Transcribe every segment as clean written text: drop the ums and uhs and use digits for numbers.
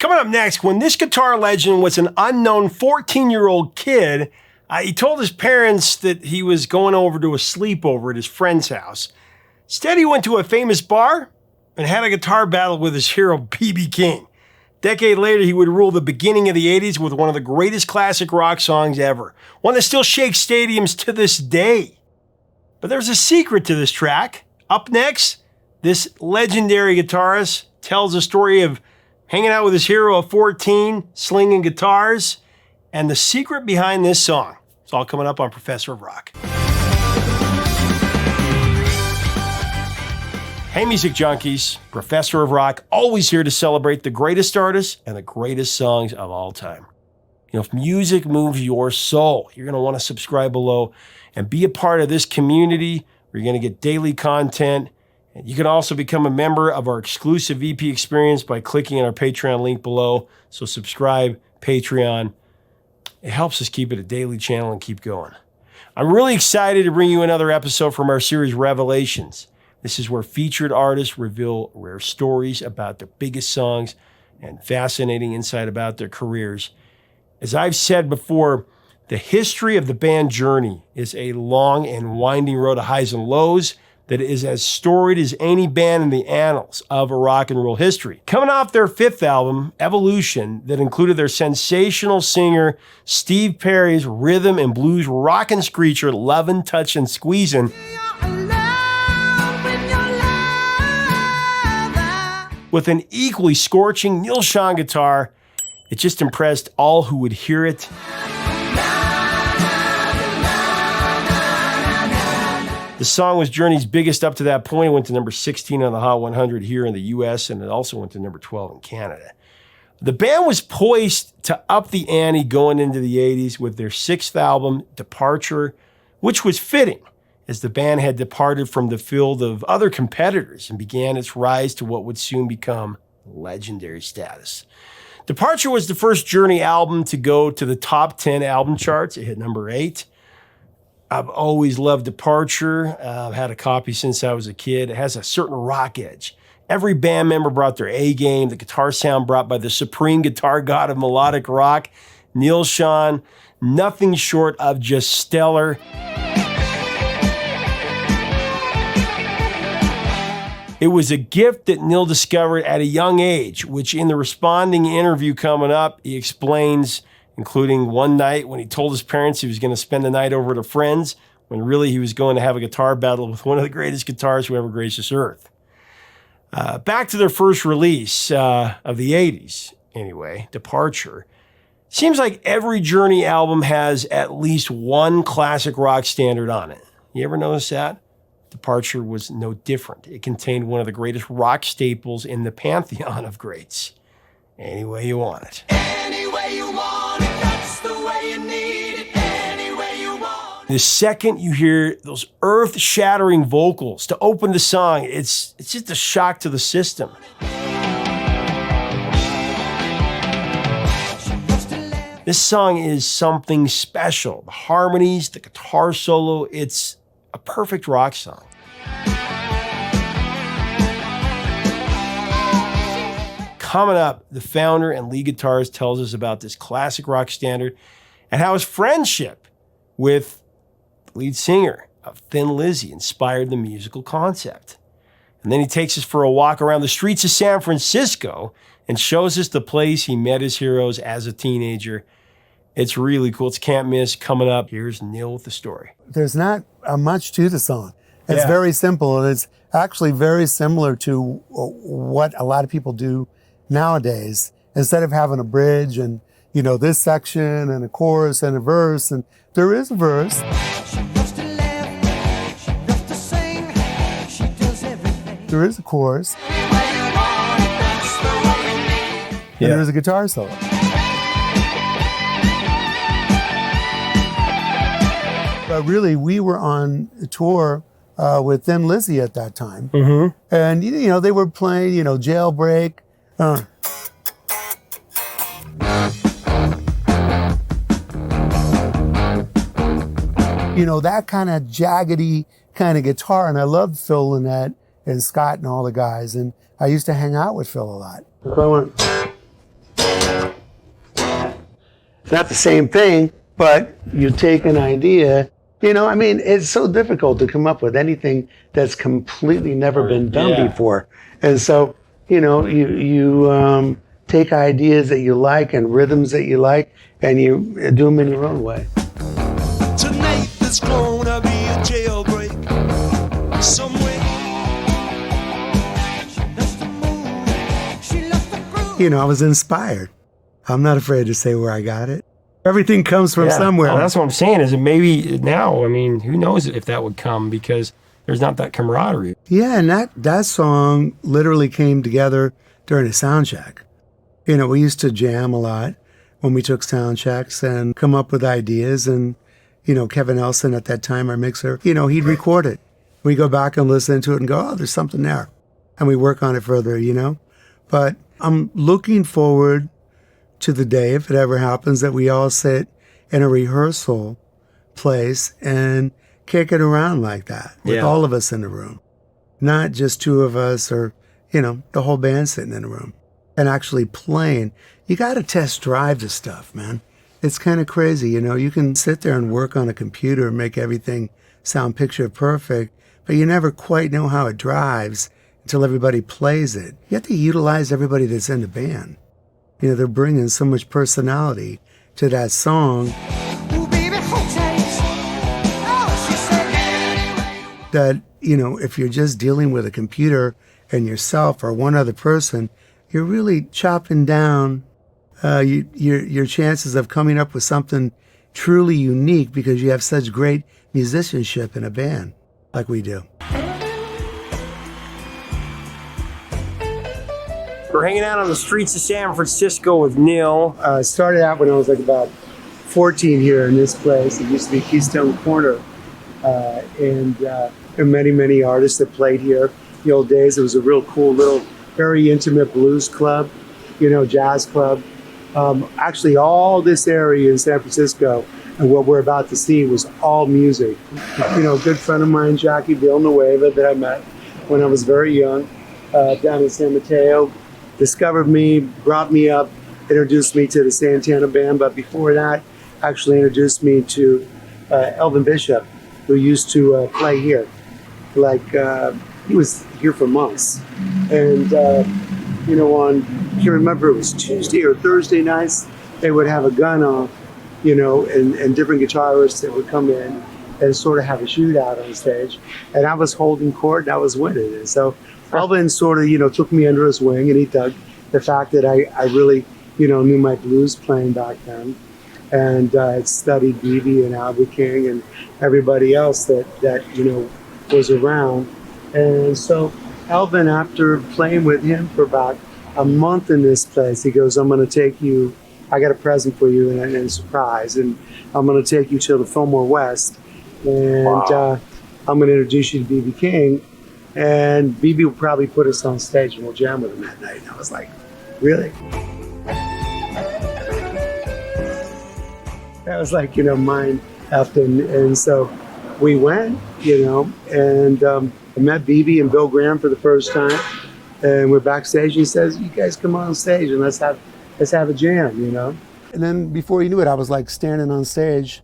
Coming up next, when this guitar legend was an unknown 14-year-old kid, he told his parents that he was going over to a sleepover at his friend's house. Instead, he went to a famous bar and had a guitar battle with his hero, B.B. King. A decade later, he would rule the beginning of the 80s with one of the greatest classic rock songs ever, one that still shakes stadiums to this day. But there's a secret to this track. Up next, this legendary guitarist tells a story of hanging out with his hero of 14, slinging guitars, and the secret behind this song. It's all coming up on Professor of Rock. Hey, music junkies. Professor of Rock, always here to celebrate the greatest artists and the greatest songs of all time. You know, if music moves your soul, you're going to want to subscribe below and be a part of this community where you're going to get daily content. And you can also become a member of our exclusive VP experience by clicking on our Patreon link below. So subscribe, Patreon. It helps us keep it a daily channel and keep going. I'm really excited to bring you another episode from our series Revelations. This is where featured artists reveal rare stories about their biggest songs and fascinating insight about their careers. As I've said before, the history of the band Journey is a long and winding road of highs and lows that is as storied as any band in the annals of rock and roll history. Coming off their fifth album, Evolution, that included their sensational singer Steve Perry's rhythm and blues rockin' screecher, Lovin', Touchin', Squeezin', with an equally scorching Neal Schon guitar, it just impressed all who would hear it. The song was Journey's biggest up to that point. It went to number 16 on the Hot 100 here in the US, and it also went to number 12 in Canada. The band was poised to up the ante going into the 80s with their sixth album, Departure, which was fitting, as the band had departed from the field of other competitors and began its rise to what would soon become legendary status. Departure was the first Journey album to go to the top 10 album charts. It hit number 8. I've always loved Departure. I've had a copy since I was a kid. It has a certain rock edge. Every band member brought their A game. The guitar sound brought by the supreme guitar god of melodic rock, Neal Schon, nothing short of just stellar. It was a gift that Neal discovered at a young age, which in the responding interview coming up, he explains, including one night when he told his parents he was going to spend the night over at a friend's, when really he was going to have a guitar battle with one of the greatest guitarists who ever graced this earth. Back to their first release of the 80s, anyway, Departure. Seems like every Journey album has at least one classic rock standard on it. You ever notice that? Departure was no different. It contained one of the greatest rock staples in the pantheon of greats. Any way you want it. Any way you want it, that's the way you need it. Any way you want it. The second you hear those earth-shattering vocals to open the song, it's just a shock to the system. This song is something special. The harmonies, the guitar solo, it's a perfect rock song. Coming up, the founder and lead guitarist tells us about this classic rock standard and how his friendship with the lead singer of Thin Lizzy inspired the musical concept. And then he takes us for a walk around the streets of San Francisco and shows us the place he met his heroes as a teenager. It's really cool. It's can't miss. Coming up, here's Neal with the story. There's not much to the song. It's very simple, and it's actually very similar to what a lot of people do nowadays. Instead of having a bridge and, you know, this section and a chorus and a verse, and there is a verse. There is a chorus. And there's a guitar solo. But really, we were on a tour with Thin Lizzy at that time. Mm-hmm. And, you know, they were playing, you know, Jailbreak. You know, that kind of jaggedy kind of guitar. And I loved Phil and that, and Scott and all the guys. And I used to hang out with Phil a lot. So I went. not the same thing, but you take an idea. I mean, it's so difficult to come up with anything that's completely never been done before. And so, you take ideas that you like and rhythms that you like, and you do them in your own way. Tonight there's gonna be a jailbreak somewhere. I was inspired. I'm not afraid to say where I got it. Everything comes from somewhere. Oh, that's what I'm saying is that maybe now, I mean, who knows if that would come because there's not that camaraderie. Yeah, and that song literally came together during a sound check. We used to jam a lot when we took sound checks and come up with ideas. And, Kevin Elson at that time, our mixer, he'd record it. We go back and listen to it and go, oh, there's something there. And we work on it further, But I'm looking forward to the day, if it ever happens, that we all sit in a rehearsal place and kick it around like that with all of us in the room. Not just two of us or, the whole band sitting in a room and actually playing. You got to test drive the stuff, man. It's kind of crazy, You can sit there and work on a computer and make everything sound picture perfect, but you never quite know how it drives until everybody plays it. You have to utilize everybody that's in the band. They're bringing so much personality to that song that, if you're just dealing with a computer and yourself or one other person, you're really chopping down your chances of coming up with something truly unique because you have such great musicianship in a band like we do. We're hanging out on the streets of San Francisco with Neal. Started out when I was like about 14 here in this place. It used to be Keystone Corner. And there were many, many artists that played here. The old days, it was a real cool little, very intimate blues club, jazz club. Actually, all this area in San Francisco and what we're about to see was all music. A good friend of mine, Jackie Villanueva, that I met when I was very young down in San Mateo, discovered me, brought me up, introduced me to the Santana Band, but before that, actually introduced me to Elvin Bishop, who used to play here. He was here for months. And, on, I can't remember, it was Tuesday or Thursday nights, they would have a gun off, and different guitarists that would come in and sort of have a shootout on stage. And I was holding court and I was winning. And so Elvin sort of, took me under his wing, and he dug the fact that I really, knew my blues playing back then. And had studied BB and Albert King and everybody else that was around. And so Elvin, after playing with him for about a month in this place, he goes, I'm going to take you, I got a present for you and a surprise. And I'm going to take you to the Fillmore West. And I'm going to introduce you to BB King. And BB will probably put us on stage and we'll jam with him that night. And I was like, really? That was like, mind after. And so we went, and I met BB and Bill Graham for the first time. And we're backstage. He says, you guys come on stage and let's have a jam, And then before you knew it, I was like standing on stage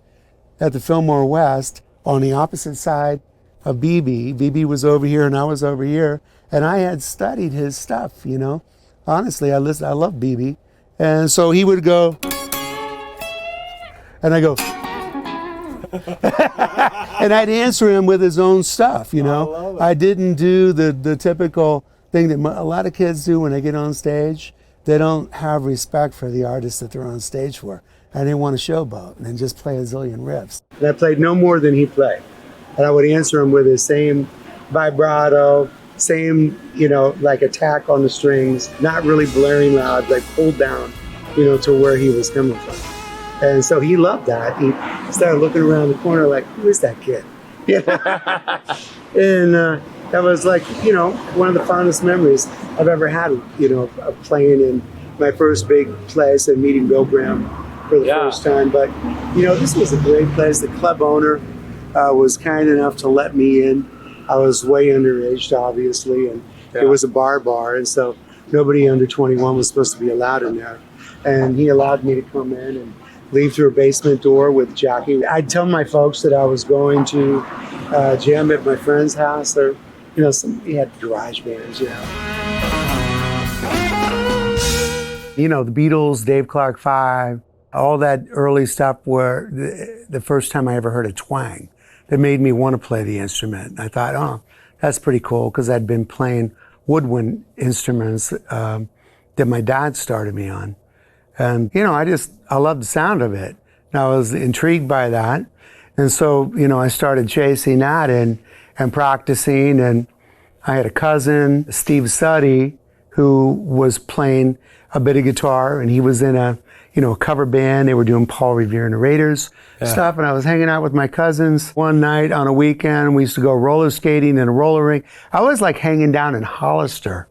at the Fillmore West on the opposite side of BB. BB was over here and I was over here. And I had studied his stuff, Honestly, I love BB. And so he would go, and I go, and I'd answer him with his own stuff, I didn't do the typical thing that a lot of kids do when they get on stage. They don't have respect for the artist that they're on stage for. I didn't want to showboat and then just play a zillion riffs. And I played no more than he played. And I would answer him with his same vibrato, same, like attack on the strings, not really blaring loud, like pulled down, to where he was coming from. And so he loved that. He started looking around the corner like, who is that kid? And that was like, one of the fondest memories I've ever had, of playing in my first big place and meeting Bill Graham for the first time. But, this was a great place. The club owner was kind enough to let me in. I was way underage, obviously, and it was a bar, and so nobody under 21 was supposed to be allowed in there. And he allowed me to come in and leave through a basement door with Jackie. I'd tell my folks that I was going to jam at my friend's house. Or, he had garage bands, the Beatles, Dave Clark 5, all that early stuff were the first time I ever heard a twang that made me want to play the instrument. I thought, oh, that's pretty cool, because I'd been playing woodwind instruments that my dad started me on. And, I loved the sound of it. And I was intrigued by that. And so, I started chasing that and practicing. And I had a cousin, Steve Suddy, who was playing a bit of guitar, and he was in a cover band. They were doing Paul Revere and the Raiders stuff. And I was hanging out with my cousins one night on a weekend. We used to go roller skating in a roller rink. I was like hanging down in Hollister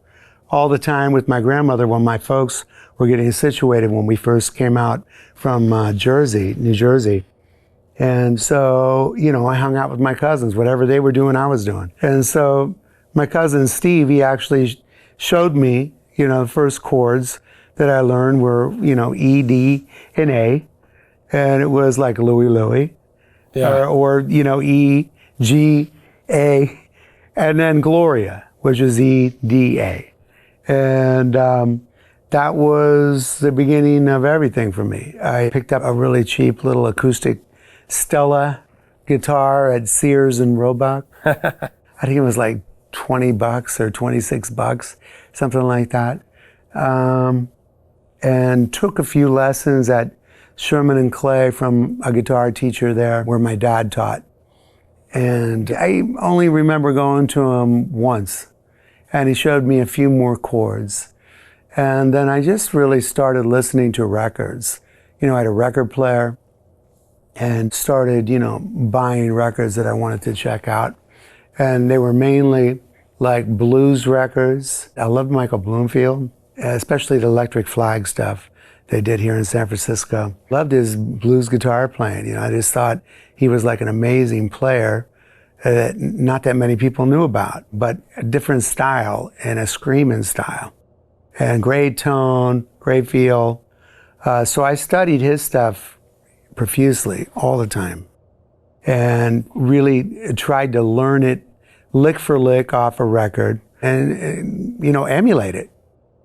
all the time with my grandmother when my folks were getting situated when we first came out from New Jersey. And so, I hung out with my cousins. Whatever they were doing, I was doing. And so my cousin Steve, he actually showed me, the first chords that I learned were, E, D, and A. And it was like Louie Louie. Yeah. Or E, G, A, and then Gloria, which is E, D, A. And that was the beginning of everything for me. I picked up a really cheap little acoustic Stella guitar at Sears and Roebuck. I think it was like $20 or $26, something like that. And took a few lessons at Sherman and Clay from a guitar teacher there where my dad taught. And I only remember going to him once, and he showed me a few more chords. And then I just really started listening to records. I had a record player and started, buying records that I wanted to check out. And they were mainly like blues records. I loved Michael Bloomfield, especially the Electric Flag stuff they did here in San Francisco. Loved his blues guitar playing. I just thought he was like an amazing player that not that many people knew about, but a different style and a screaming style. And great tone, great feel. So I studied his stuff profusely all the time and really tried to learn it lick for lick off a record and emulate it.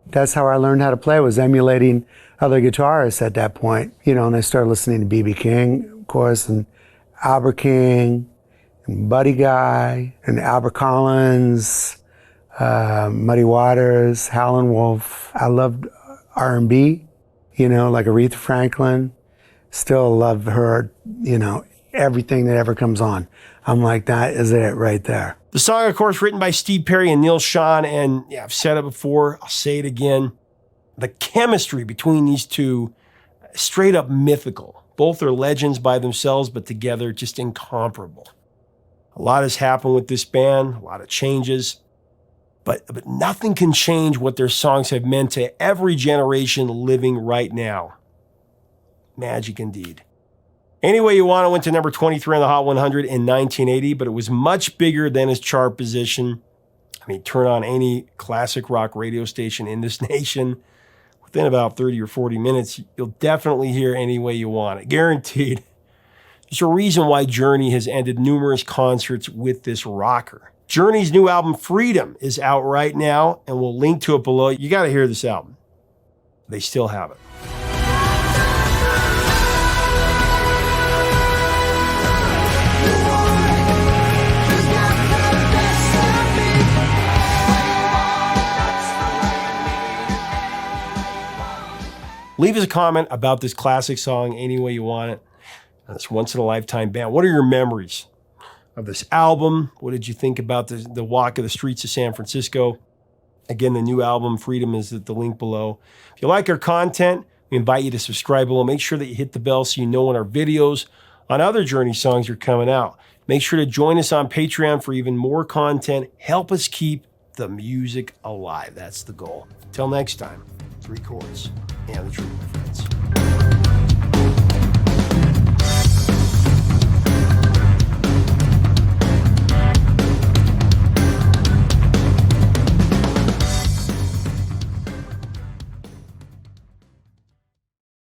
That's how I learned how to play, was emulating other guitarists at that point. And I started listening to B.B. King, of course, and Albert King, and Buddy Guy, and Albert Collins, Muddy Waters, Howlin' Wolf. I loved R&B, like Aretha Franklin. Still love her, everything that ever comes on. I'm like, that is it right there. The song, of course, written by Steve Perry and Neal Schon, and I've said it before, I'll say it again. The chemistry between these two, straight up mythical. Both are legends by themselves, but together, just incomparable. A lot has happened with this band, a lot of changes, but nothing can change what their songs have meant to every generation living right now. Magic indeed. Anyway You Want It went to number 23 on the Hot 100 in 1980, but it was much bigger than its chart position. Turn on any classic rock radio station in this nation. Within about 30 or 40 minutes, you'll definitely hear Any Way You Want It. Guaranteed. There's a reason why Journey has ended numerous concerts with this rocker. Journey's new album, Freedom, is out right now, and we'll link to it below. You got to hear this album. They still have it. Leave us a comment about this classic song, Any Way You Want It. This once-in-a-lifetime band. What are your memories of this album? What did you think about the walk of the streets of San Francisco? Again, the new album, Freedom, is at the link below. If you like our content, we invite you to subscribe below. Make sure that you hit the bell so you know when our videos on other Journey songs are coming out. Make sure to join us on Patreon for even more content. Help us keep the music alive. That's the goal. Till next time, 3 chords and the truth.